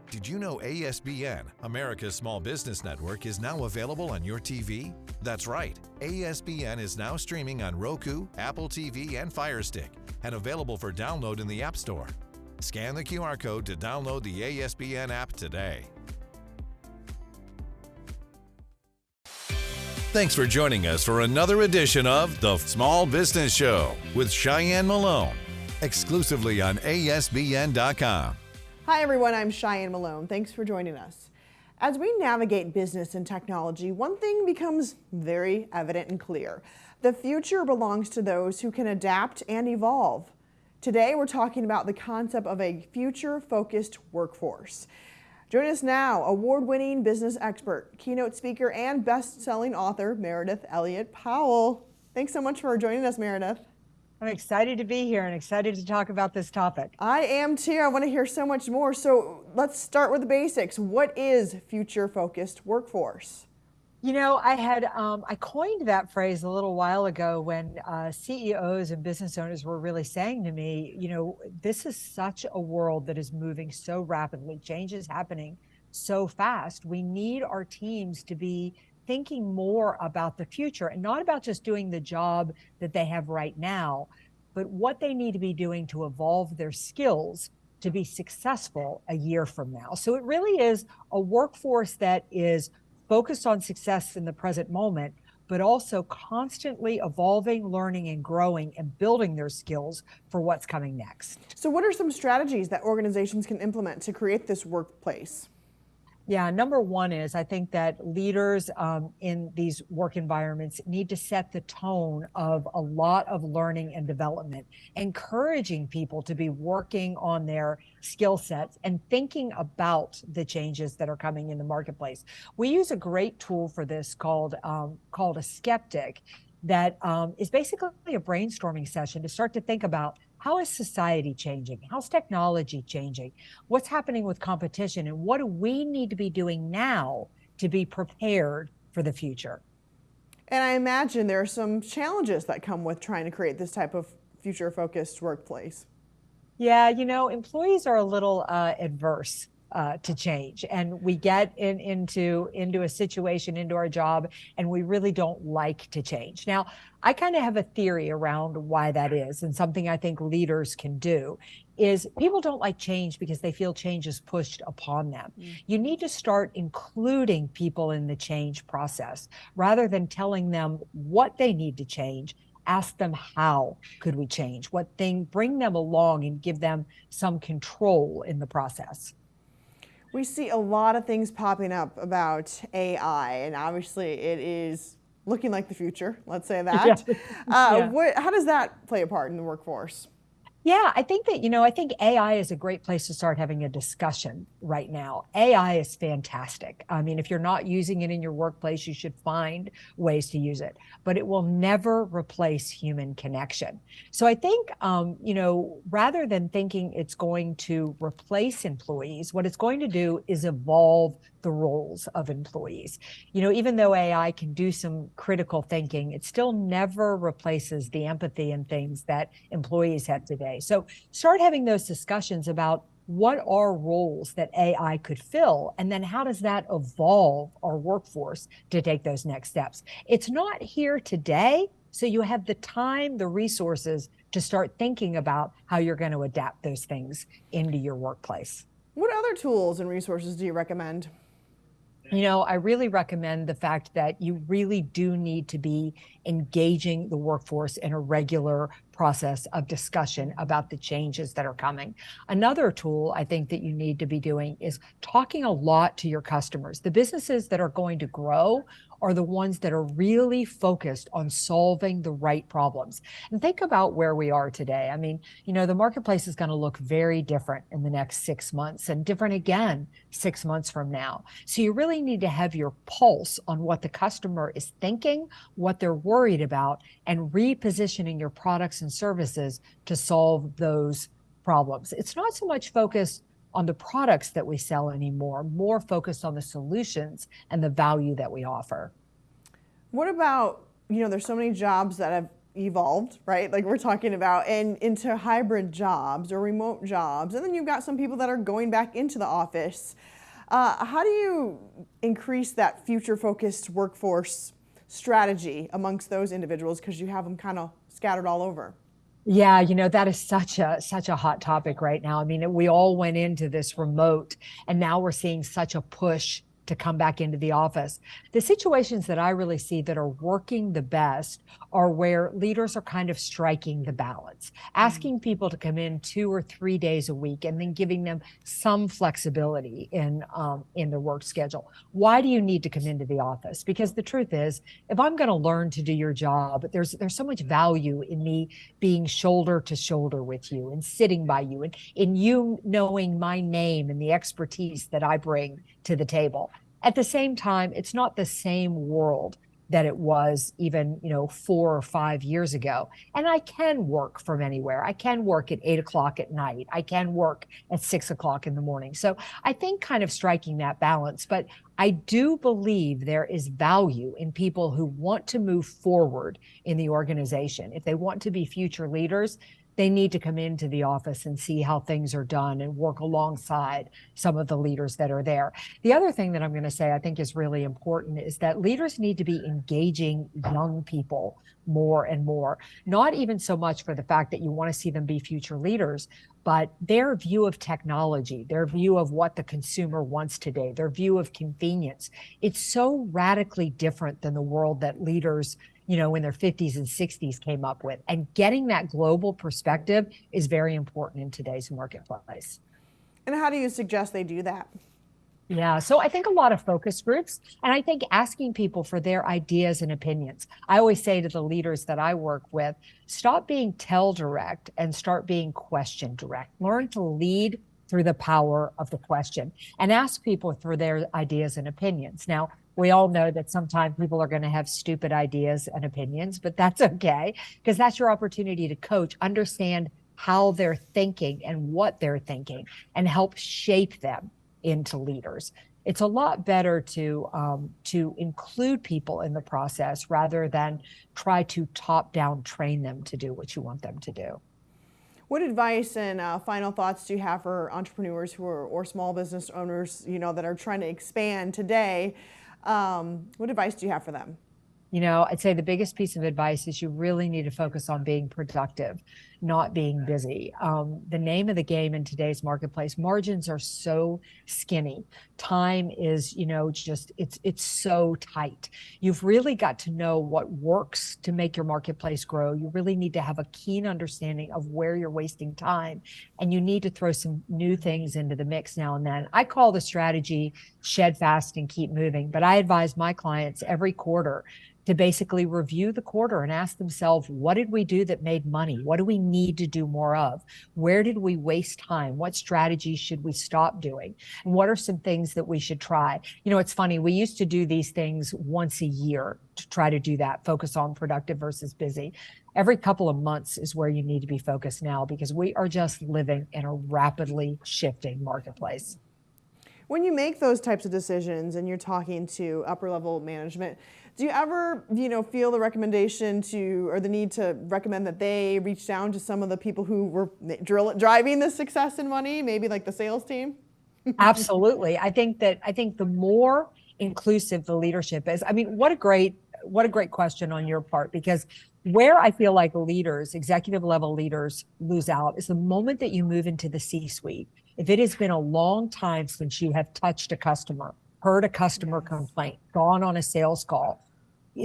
Did you know ASBN, America's Small Business Network, is now available on your TV? That's right. ASBN is now streaming on Roku, Apple TV, and Fire Stick, and available for download in the App Store. Scan the QR code to download the ASBN app today. Thanks for joining us for another edition of The Small Business Show with Cheyenne Malone, exclusively on ASBN.com. Hi everyone, I'm Cheyenne Malone. Thanks for joining us. As we navigate business and technology, one thing becomes very evident and clear. The future belongs to those who can adapt and evolve. Today we're talking about the concept of a future-focused workforce. Join us now, award-winning business expert, keynote speaker, and best-selling author, Meridith Elliot Powell. Thanks so much for joining us, Meridith. I'm excited to be here and excited to talk about this topic. I am too. I want to hear so much more. So let's start with the basics. What is future-focused workforce? You know, I coined that phrase a little while ago when CEOs and business owners were really saying to me, you know, this is such a world that is moving so rapidly. Change is happening so fast. We need our teams to be thinking more about the future and not about just doing the job that they have right now, but what they need to be doing to evolve their skills to be successful a year from now. So it really is a workforce that is focused on success in the present moment, but also constantly evolving, learning, and growing and building their skills for what's coming next. So what are some strategies that organizations can implement to create this workplace? Yeah, number one is I think that leaders in these work environments need to set the tone of a lot of learning and development, encouraging people to be working on their skill sets and thinking about the changes that are coming in the marketplace. We use a great tool for this called a skeptic that is basically a brainstorming session to start to think about how is society changing? How's technology changing? What's happening with competition? And what do we need to be doing now to be prepared for the future? And I imagine there are some challenges that come with trying to create this type of future-focused workplace. Yeah, you know, employees are a little adverse to change, and we get into a situation, into our job, and we really don't like to change. Now, I kind of have a theory around why that is, and something I think leaders can do is people don't like change because they feel change is pushed upon them. You need to start including people in the change process rather than telling them what they need to change. Ask them, how could we change? What thing, bring them along and give them some control in the process. We see a lot of things popping up about AI, and obviously it is looking like the future, let's say that. How does that play a part in the workforce? Yeah, I think that, I think AI is a great place to start having a discussion right now. AI is fantastic. I mean, if you're not using it in your workplace, you should find ways to use it, but it will never replace human connection. So I think, rather than thinking it's going to replace employees, what it's going to do is evolve the roles of employees. Even though AI can do some critical thinking, it still never replaces the empathy and things that employees have today. So start having those discussions about what are roles that AI could fill, and then how does that evolve our workforce to take those next steps. It's not here today, so you have the time, the resources to start thinking about how you're going to adapt those things into your workplace. What other tools and resources do you recommend? I really recommend the fact that you really do need to be engaging the workforce in a regular process of discussion about the changes that are coming. Another tool I think that you need to be doing is talking a lot to your customers. The businesses that are going to grow are the ones that are really focused on solving the right problems. And think about where we are today. I mean, the marketplace is going to look very different in the next 6 months and different again 6 months from now. So you really need to have your pulse on what the customer is thinking, what they're worried about, and repositioning your products and services to solve those problems. It's not so much focused on the products that we sell anymore, more focused on the solutions and the value that we offer. What about, there's so many jobs that have, evolved, right? Like we're talking about, and into hybrid jobs or remote jobs. And then you've got some people that are going back into the office. How do you increase that future-focused workforce strategy amongst those individuals, because you have them kind of scattered all over? Yeah, that is such a hot topic right now. I mean, we all went into this remote, and now we're seeing such a push to come back into the office. The situations that I really see that are working the best are where leaders are kind of striking the balance, asking people to come in 2 or 3 days a week, and then giving them some flexibility in their work schedule. Why do you need to come into the office? Because the truth is, if I'm going to learn to do your job, there's so much value in me being shoulder to shoulder with you and sitting by you, and in you knowing my name and the expertise that I bring to the table. At the same time, it's not the same world that it was even, 4 or 5 years ago. And I can work from anywhere. I can work at 8 o'clock at night. I can work at 6 o'clock in the morning. So I think kind of striking that balance. But I do believe there is value in people who want to move forward in the organization. If they want to be future leaders, they need to come into the office and see how things are done and work alongside some of the leaders that are there. The other thing that I'm going to say I think is really important is that leaders need to be engaging young people more and more, not even so much for the fact that you want to see them be future leaders, but their view of technology, their view of what the consumer wants today, their view of convenience. It's so radically different than the world that leaders in their 50s and 60s came up with. And getting that global perspective is very important in today's marketplace. And how do you suggest they do that? Yeah, so I think a lot of focus groups, and I think asking people for their ideas and opinions. I always say to the leaders that I work with, stop being tell direct and start being question direct. Learn to lead through the power of the question and ask people for their ideas and opinions. Now, we all know that sometimes people are going to have stupid ideas and opinions, but that's okay, because that's your opportunity to coach, understand how they're thinking and what they're thinking, and help shape them into leaders. It's a lot better to include people in the process rather than try to top-down train them to do what you want them to do. What advice and final thoughts do you have for entrepreneurs or small business owners, that are trying to expand today? What advice do you have for them? I'd say the biggest piece of advice is you really need to focus on being productive, not being busy. The name of the game in today's marketplace, margins are so skinny. Time is, it's so tight. You've really got to know what works to make your marketplace grow. You really need to have a keen understanding of where you're wasting time. And you need to throw some new things into the mix now and then. I call the strategy shed fast and keep moving, but I advise my clients every quarter to basically review the quarter and ask themselves, what did we do that made money? What do we need to do more of? Where did we waste time? What strategies should we stop doing? And what are some things that we should try? It's funny, we used to do these things once a year to try to do that, focus on productive versus busy. Every couple of months is where you need to be focused now, because we are just living in a rapidly shifting marketplace. When you make those types of decisions and you're talking to upper level management, do you ever, feel the recommendation or the need to recommend that they reach down to some of the people who were driving the success and money, maybe like the sales team? Absolutely. I think the more inclusive the leadership is, what a great question on your part, because where I feel like leaders, executive level leaders, lose out is the moment that you move into the C-suite. If it has been a long time since you have touched a customer, heard a customer complaint, gone on a sales call,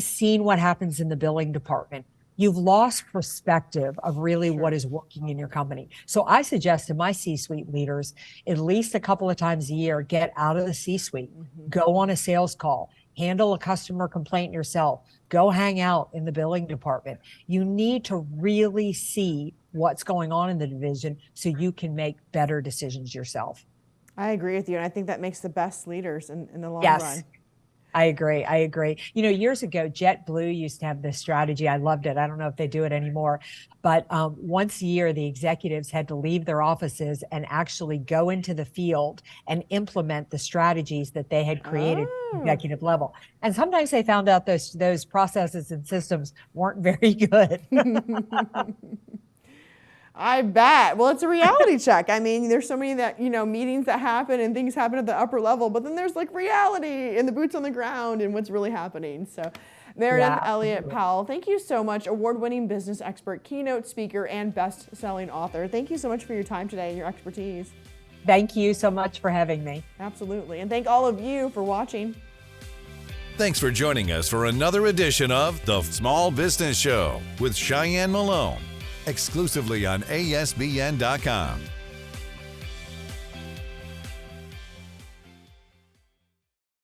seen what happens in the billing department, you've lost perspective of really what is working in your company. So I suggest to my C-suite leaders, at least a couple of times a year, get out of the C-suite, go on a sales call, handle a customer complaint yourself, go hang out in the billing department. You need to really see what's going on in the division so you can make better decisions yourself. I agree with you, and I think that makes the best leaders in the long Yes. run. I agree. I agree. Years ago, JetBlue used to have this strategy. I loved it. I don't know if they do it anymore, but once a year, the executives had to leave their offices and actually go into the field and implement the strategies that they had created at executive level. And sometimes they found out those processes and systems weren't very good. I bet. Well, it's a reality check. I mean, there's so many that, meetings that happen and things happen at the upper level, but then there's like reality and the boots on the ground and what's really happening. So Meridith Elliot Powell, thank you so much. Award-winning business expert, keynote speaker, and best-selling author. Thank you so much for your time today and your expertise. Thank you so much for having me. Absolutely. And thank all of you for watching. Thanks for joining us for another edition of The Small Business Show with Cheyenne Malone, exclusively on ASBN.com.